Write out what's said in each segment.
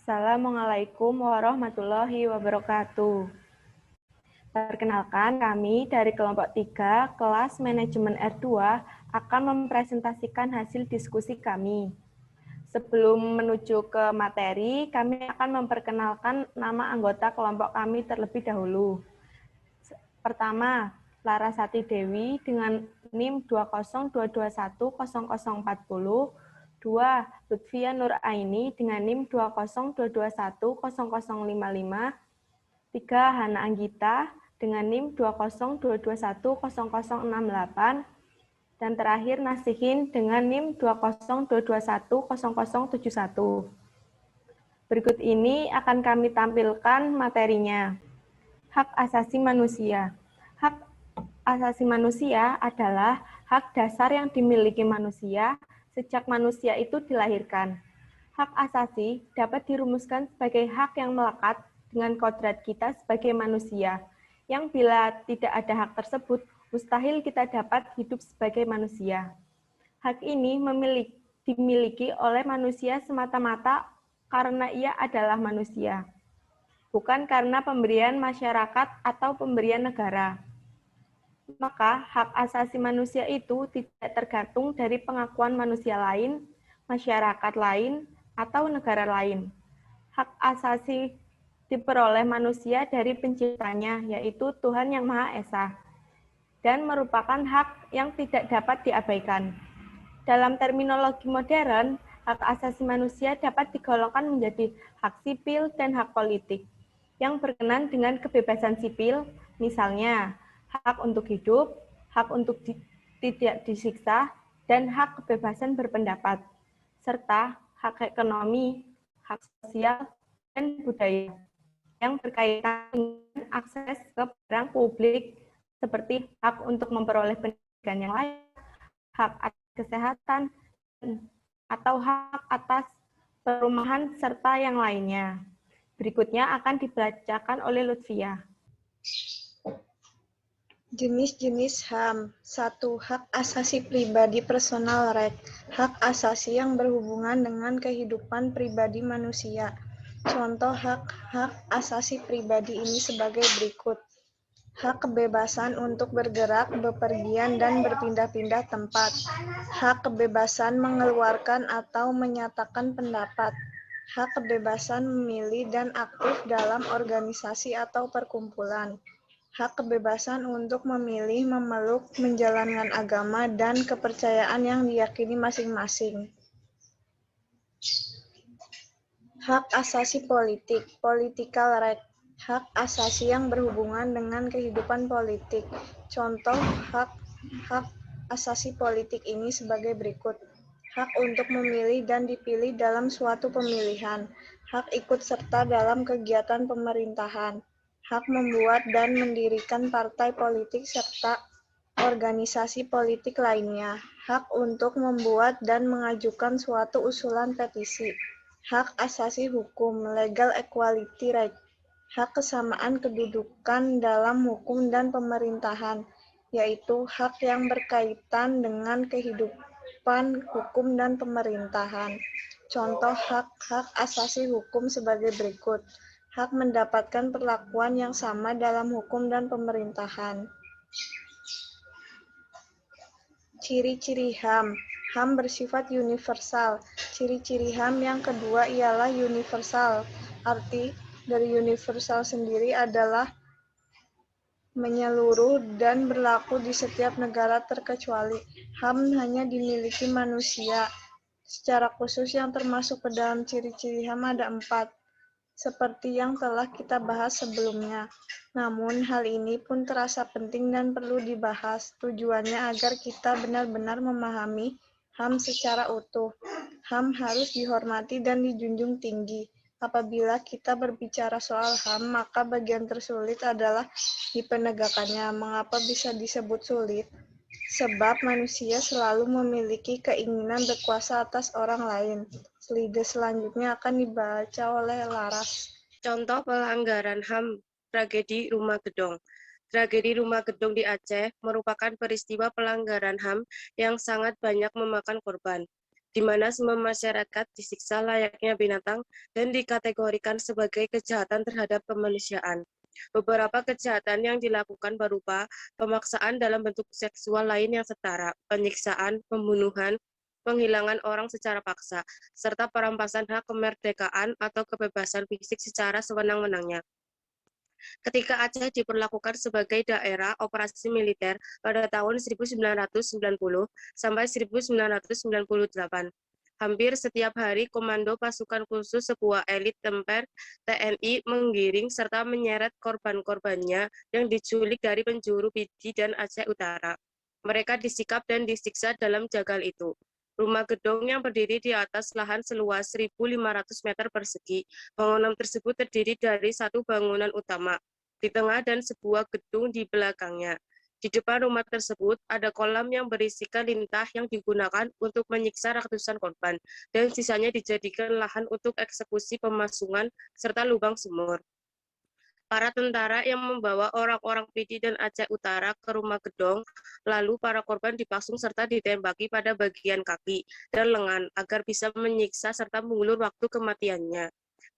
Assalamualaikum warahmatullahi wabarakatuh. Perkenalkan, kami dari kelompok 3 kelas manajemen R2 akan mempresentasikan hasil diskusi kami. Sebelum menuju ke materi, kami akan memperkenalkan nama anggota kelompok kami terlebih dahulu. Pertama, Larasati Dewi dengan NIM 202210040. 2. Lutfia Nur Aini dengan NIM 202210055. 3. Hana Anggita dengan NIM 202210068. Dan terakhir Nasihin dengan NIM 202210071. Berikut ini akan kami tampilkan materinya. Hak asasi manusia. Hak asasi manusia adalah hak dasar yang dimiliki manusia sejak manusia itu dilahirkan. Hak asasi dapat dirumuskan sebagai hak yang melekat dengan kodrat kita sebagai manusia, yang bila tidak ada hak tersebut, mustahil kita dapat hidup sebagai manusia. Hak ini dimiliki oleh manusia semata-mata karena ia adalah manusia, bukan karena pemberian masyarakat atau pemberian negara. Maka hak asasi manusia itu tidak tergantung dari pengakuan manusia lain, masyarakat lain, atau negara lain. Hak asasi diperoleh manusia dari penciptanya, yaitu Tuhan Yang Maha Esa, dan merupakan hak yang tidak dapat diabaikan. Dalam terminologi modern, hak asasi manusia dapat digolongkan menjadi hak sipil dan hak politik, yang berkenan dengan kebebasan sipil, misalnya hak untuk hidup, hak untuk tidak disiksa, dan hak kebebasan berpendapat, serta hak ekonomi, hak sosial, dan budaya, yang berkaitan dengan akses ke barang publik, seperti hak untuk memperoleh pendidikan yang layak, hak atas kesehatan, atau hak atas perumahan, serta yang lainnya. Berikutnya akan dibacakan oleh Lutfia. Jenis-jenis HAM. 1. Hak asasi pribadi personal right. Hak asasi yang berhubungan dengan kehidupan pribadi manusia. Contoh hak asasi pribadi ini sebagai berikut. Hak kebebasan untuk bergerak, bepergian, dan berpindah-pindah tempat. Hak kebebasan mengeluarkan atau menyatakan pendapat. Hak kebebasan memilih dan aktif dalam organisasi atau perkumpulan. Hak kebebasan untuk memilih, memeluk, menjalankan agama, dan kepercayaan yang diyakini masing-masing. Hak asasi politik, political right. Hak asasi yang berhubungan dengan kehidupan politik. Contoh hak asasi politik ini sebagai berikut. Hak untuk memilih dan dipilih dalam suatu pemilihan. Hak ikut serta dalam kegiatan pemerintahan. Hak membuat dan mendirikan partai politik serta organisasi politik lainnya. Hak untuk membuat dan mengajukan suatu usulan petisi. Hak asasi hukum, legal equality right. Hak kesamaan kedudukan dalam hukum dan pemerintahan, yaitu hak yang berkaitan dengan kehidupan hukum dan pemerintahan. Contoh hak asasi hukum sebagai berikut. Hak mendapatkan perlakuan yang sama dalam hukum dan pemerintahan. Ciri-ciri HAM. HAM bersifat universal. Ciri-ciri HAM yang kedua ialah universal. Arti dari universal sendiri adalah menyeluruh dan berlaku di setiap negara terkecuali. HAM hanya dimiliki manusia. Secara khusus yang termasuk ke dalam ciri-ciri HAM ada 4. Seperti yang telah kita bahas sebelumnya. Namun, hal ini pun terasa penting dan perlu dibahas. Tujuannya agar kita benar-benar memahami HAM secara utuh. HAM harus dihormati dan dijunjung tinggi. Apabila kita berbicara soal HAM, maka bagian tersulit adalah di penegakannya. Mengapa bisa disebut sulit? Sebab manusia selalu memiliki keinginan berkuasa atas orang lain. Slide selanjutnya akan dibaca oleh Laras. Contoh pelanggaran HAM, tragedi Rumah Gedong. Tragedi Rumah Gedong di Aceh merupakan peristiwa pelanggaran HAM yang sangat banyak memakan korban. di mana semua masyarakat disiksa layaknya binatang dan dikategorikan sebagai kejahatan terhadap kemanusiaan. Beberapa kejahatan yang dilakukan berupa pemaksaan dalam bentuk seksual lain yang setara, penyiksaan, pembunuhan, penghilangan orang secara paksa, serta perampasan hak kemerdekaan atau kebebasan fisik secara sewenang-wenangnya. Ketika Aceh diperlakukan sebagai daerah operasi militer pada tahun 1990 sampai 1998. Hampir setiap hari komando pasukan khusus sebuah elit temper TNI menggiring serta menyeret korban-korbannya yang diculik dari penjuru Pidi dan Aceh Utara. Mereka disikap dan disiksa dalam jagal itu. Rumah gedung yang berdiri di atas lahan seluas 1.500 meter persegi. Bangunan tersebut terdiri dari satu bangunan utama di tengah dan sebuah gedung di belakangnya. Di depan rumah tersebut ada kolam yang berisikan lintah yang digunakan untuk menyiksa ratusan korban, dan sisanya dijadikan lahan untuk eksekusi pemasungan serta lubang sumur. Para tentara yang membawa orang-orang Pidi dan Aceh Utara ke rumah gedong, lalu para korban dipasung serta ditembaki pada bagian kaki dan lengan agar bisa menyiksa serta mengulur waktu kematiannya.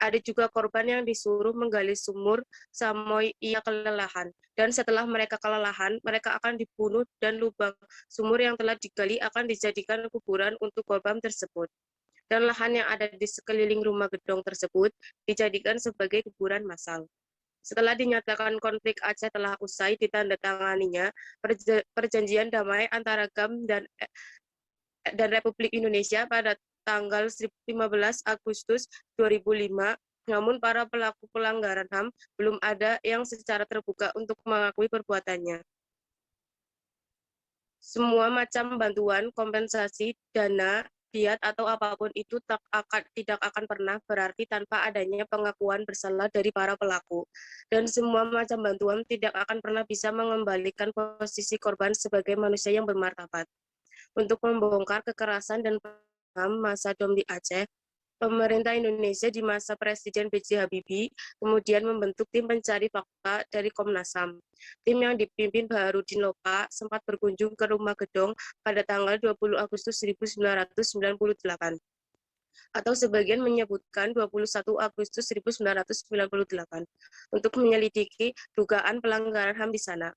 Ada juga korban yang disuruh menggali sumur sampai ia kelelahan. Dan setelah mereka kelelahan, mereka akan dibunuh dan lubang sumur yang telah digali akan dijadikan kuburan untuk korban tersebut. Dan lahan yang ada di sekeliling rumah gedong tersebut dijadikan sebagai kuburan massal. Setelah dinyatakan konflik Aceh telah usai, ditandatanganinya perjanjian damai antara GAM dan Republik Indonesia pada tanggal 15 Agustus 2005, namun para pelaku pelanggaran HAM belum ada yang secara terbuka untuk mengakui perbuatannya. Semua macam bantuan, kompensasi, dana, diat, atau apapun itu tidak akan pernah berarti tanpa adanya pengakuan bersalah dari para pelaku. Dan semua macam bantuan tidak akan pernah bisa mengembalikan posisi korban sebagai manusia yang bermartabat. Untuk membongkar kekerasan dan masa DOM di Aceh, pemerintah Indonesia di masa Presiden B.J. Habibie kemudian membentuk tim pencari fakta dari Komnas HAM. Tim yang dipimpin Baharudin Lopa sempat berkunjung ke rumah gedong pada tanggal 20 Agustus 1998. Atau sebagian menyebutkan 21 Agustus 1998 untuk menyelidiki dugaan pelanggaran HAM di sana.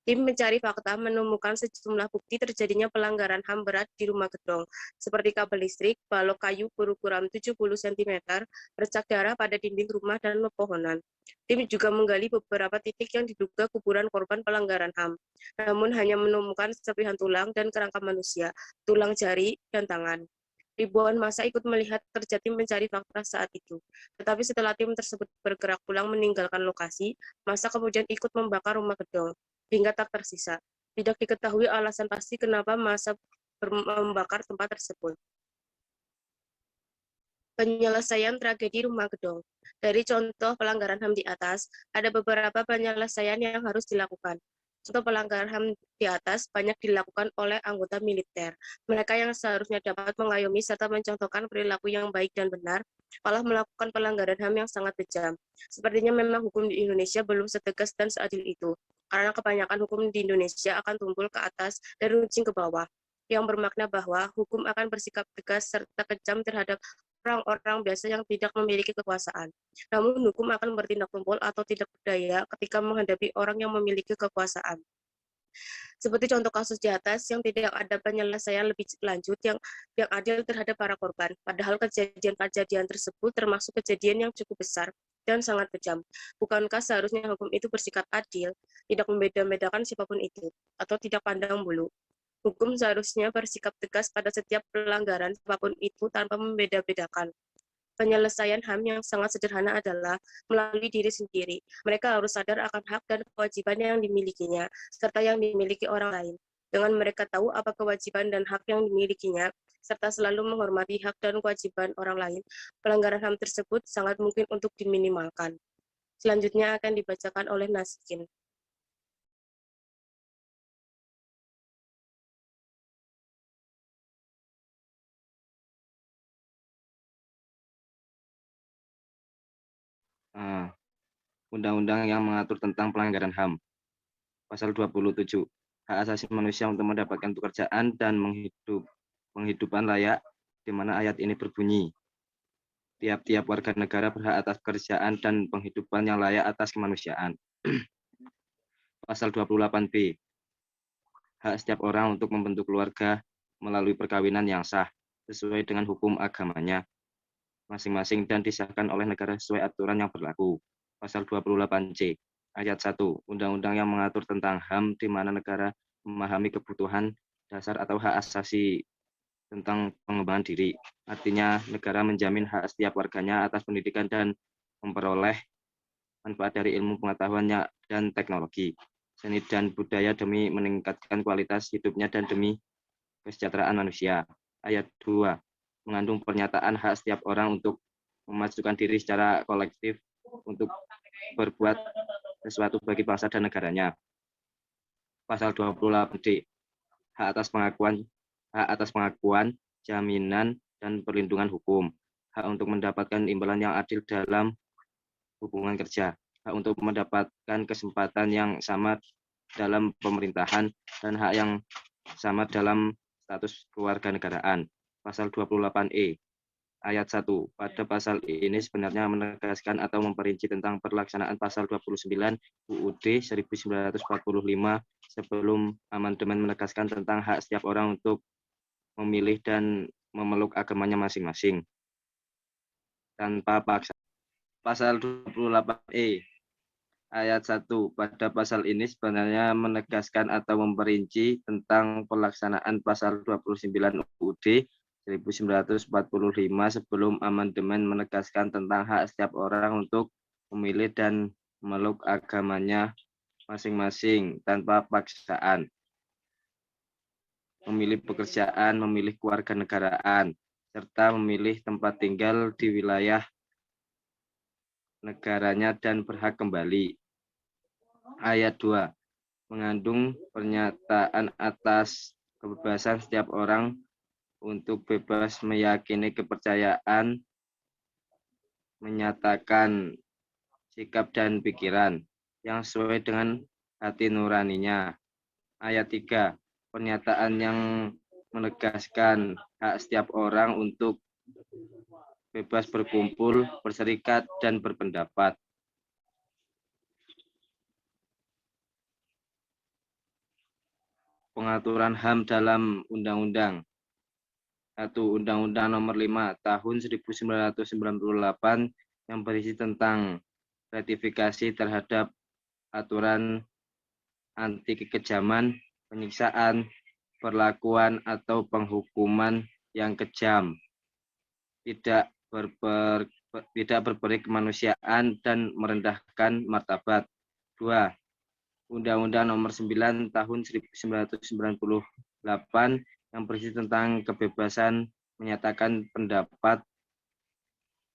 Tim mencari fakta menemukan sejumlah bukti terjadinya pelanggaran HAM berat di rumah gedong, seperti kabel listrik, balok kayu berukuran 70 cm, bercak darah pada dinding rumah, dan pepohonan. Tim juga menggali beberapa titik yang diduga kuburan korban pelanggaran HAM, namun hanya menemukan serpihan tulang dan kerangka manusia, tulang jari, dan tangan. Ribuan massa ikut melihat kerja tim mencari fakta saat itu. Tetapi setelah tim tersebut bergerak pulang meninggalkan lokasi, massa kemudian ikut membakar rumah gedong hingga tak tersisa. Tidak diketahui alasan pasti kenapa massa membakar tempat tersebut. Penyelesaian tragedi rumah gedong. Dari contoh pelanggaran HAM di atas, ada beberapa penyelesaian yang harus dilakukan. Contoh pelanggaran HAM di atas banyak dilakukan oleh anggota militer. Mereka yang seharusnya dapat mengayomi serta mencontohkan perilaku yang baik dan benar, malah melakukan pelanggaran HAM yang sangat kejam. Sepertinya memang hukum di Indonesia belum setegas dan seadil itu, karena kebanyakan hukum di Indonesia akan tumpul ke atas dan runcing ke bawah, yang bermakna bahwa hukum akan bersikap tegas serta kejam terhadap orang-orang biasa yang tidak memiliki kekuasaan. Namun hukum akan bertindak tumpul atau tidak berdaya ketika menghadapi orang yang memiliki kekuasaan. Seperti contoh kasus di atas yang tidak ada penyelesaian lebih lanjut yang adil terhadap para korban. Padahal kejadian-kejadian tersebut termasuk kejadian yang cukup besar dan sangat kejam. Bukankah seharusnya hukum itu bersikap adil, tidak membeda-bedakan siapapun itu, atau tidak pandang bulu? Hukum seharusnya bersikap tegas pada setiap pelanggaran apapun itu tanpa membeda-bedakan. Penyelesaian HAM yang sangat sederhana adalah melalui diri sendiri. Mereka harus sadar akan hak dan kewajiban yang dimilikinya, serta yang dimiliki orang lain. Dengan mereka tahu apa kewajiban dan hak yang dimilikinya, serta selalu menghormati hak dan kewajiban orang lain, pelanggaran HAM tersebut sangat mungkin untuk diminimalkan. Selanjutnya akan dibacakan oleh Naskin. Undang-undang yang mengatur tentang pelanggaran HAM. Pasal 27. Hak asasi manusia untuk mendapatkan pekerjaan dan penghidupan layak di mana ayat ini berbunyi, tiap-tiap warga negara berhak atas pekerjaan dan penghidupan yang layak atas kemanusiaan. Pasal 28B, hak setiap orang untuk membentuk keluarga melalui perkawinan yang sah, sesuai dengan hukum agamanya masing-masing dan disahkan oleh negara sesuai aturan yang berlaku. Pasal 28C, ayat 1, undang-undang yang mengatur tentang HAM di mana negara memahami kebutuhan dasar atau hak asasi tentang pengembangan diri. Artinya, negara menjamin hak setiap warganya atas pendidikan dan memperoleh manfaat dari ilmu pengetahuannya dan teknologi, seni dan budaya demi meningkatkan kualitas hidupnya dan demi kesejahteraan manusia. Ayat 2, mengandung pernyataan hak setiap orang untuk memajukan diri secara kolektif untuk berbuat sesuatu bagi bangsa dan negaranya. Pasal 28D, hak atas pengakuan, jaminan, dan perlindungan hukum, hak untuk mendapatkan imbalan yang adil dalam hubungan kerja, hak untuk mendapatkan kesempatan yang sama dalam pemerintahan, dan hak yang sama dalam status kewarganegaraan. Pasal 28E, ayat 1, pada pasal ini sebenarnya menegaskan atau memperinci tentang pelaksanaan pasal 29 UUD 1945 sebelum amandemen menegaskan tentang hak setiap orang untuk memilih dan memeluk agamanya masing-masing tanpa paksa. Pasal 28E, ayat 1, pada pasal ini sebenarnya menegaskan atau memperinci tentang pelaksanaan pasal 29 UUD 1945 sebelum amandemen menegaskan tentang hak setiap orang untuk memilih dan memeluk agamanya masing-masing tanpa paksaan, memilih pekerjaan, memilih kewarganegaraan, serta memilih tempat tinggal di wilayah negaranya dan berhak kembali. Ayat 2, mengandung pernyataan atas kebebasan setiap orang untuk bebas meyakini kepercayaan, menyatakan sikap dan pikiran yang sesuai dengan hati nuraninya. Ayat 3, pernyataan yang menegaskan hak setiap orang untuk bebas berkumpul, berserikat, dan berpendapat. Pengaturan HAM dalam Undang-Undang. 1. Undang-Undang Nomor 5 Tahun 1998 yang berisi tentang ratifikasi terhadap aturan anti kekejaman, penyiksaan, perlakuan atau penghukuman yang kejam, tidak berperi kemanusiaan dan merendahkan martabat. 2. Undang-Undang Nomor 9 Tahun 1998 yang berisi tentang kebebasan menyatakan pendapat.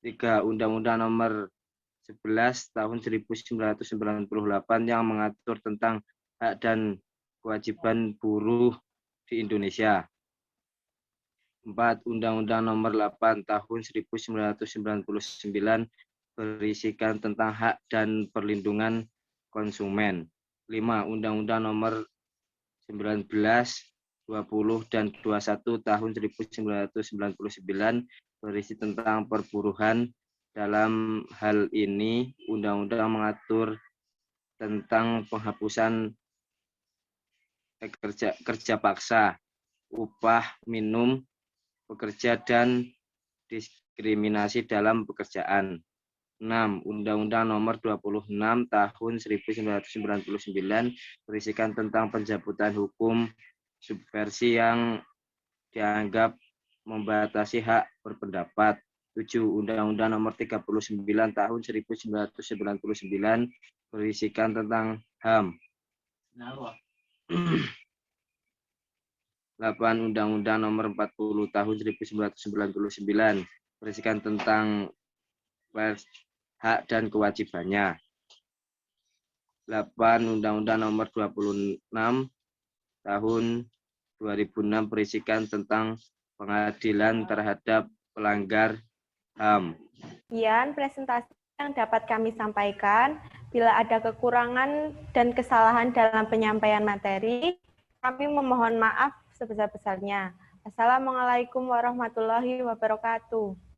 3. Undang-Undang Nomor 11 Tahun 1998 yang mengatur tentang hak dan kewajiban buruh di Indonesia. 4. Undang-Undang Nomor 8 Tahun 1999 berisikan tentang hak dan perlindungan konsumen. 5. Undang-Undang Nomor 19, 20, dan 21 Tahun 1999 berisi tentang perburuhan. Dalam hal ini, undang-undang mengatur tentang penghapusan kerja paksa, upah minimum pekerja, dan diskriminasi dalam pekerjaan. 6. Undang-Undang Nomor 26 Tahun 1999 berisikan tentang pencabutan hukum subversi yang dianggap membatasi hak berpendapat. 7. Undang-Undang Nomor 39 Tahun 1999 berisikan tentang HAM. 8. Undang-Undang Nomor 40 Tahun 1999 berisikan tentang pers, hak dan kewajibannya. 8. Undang-Undang Nomor 26 Tahun 2006 berisikan tentang pengadilan terhadap pelanggar HAM. Sekian presentasi yang dapat kami sampaikan. Bila ada kekurangan dan kesalahan dalam penyampaian materi, kami memohon maaf sebesar-besarnya. Assalamualaikum warahmatullahi wabarakatuh.